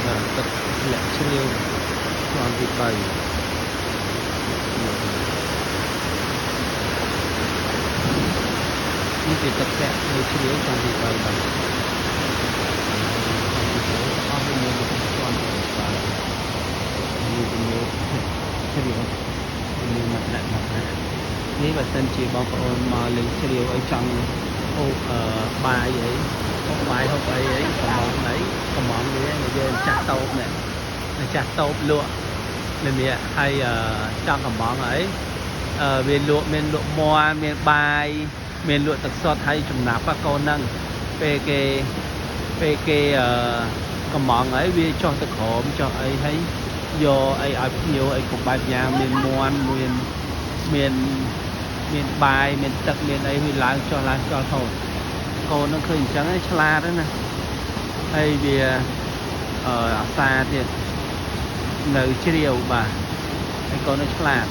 ទឹកលាក់ជ្រាវជាន់ទី3នេះជាទឹកលាក់ជ្រាវជាន់ទី3បាទអស់មានជាន់ទី3នេះជាជ្រាវមានមកដាក់នេះបើសិនជាបងប្អូនមកលេងជ្រាវអីចង់អូបាយអីហូបបាយហូបអីកំងនេះយើងចាស់តូបនេះចាស់តូបលក់នេះហើយចង់កំងអីវាលក់មានលក់មាន់មានបាយមានលក់ទឹកសុទ្ធហើយចំណាប់កូនហ្នឹងពេលគេកំងអីវាចុះទៅក្រោមចុះអីហើយយកអីឲ្យភ្ញៀវអីគ្រប់បែបយ៉ាងមានមាន់មានបាយមានទឹកមានអីវាឡើងចុះហូតកូននឹងឃើញអញ្ចឹងឆ្លាតណាហើយវាអាសាទៀតនៅជ្រាវបាទហើយកូននឹងឆ្លាត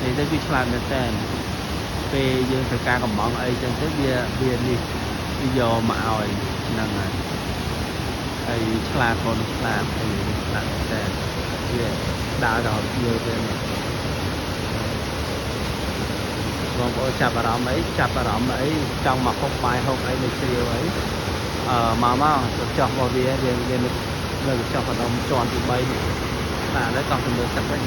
និយាយទៅវាឆ្លាតមែនតើពេលយើងត្រូវការកំងអីចឹងទៅវានេះវាយកមកឲ្យហ្នឹងហើយឆ្លាតកូនឆ្លាតហើយឆ្លាតមែនតើវាដើរដល់យើងទៅបងប្អូនចាប់អារម្មណ៍អីចង់មកហូបបាយហូបអីនៅជ្រាវអីមកទៅចោះមកវានៅចោះកណ្ដុំជាន់ទី3នេះបាទឥឡូវតោះទៅមើលទឹកវិញ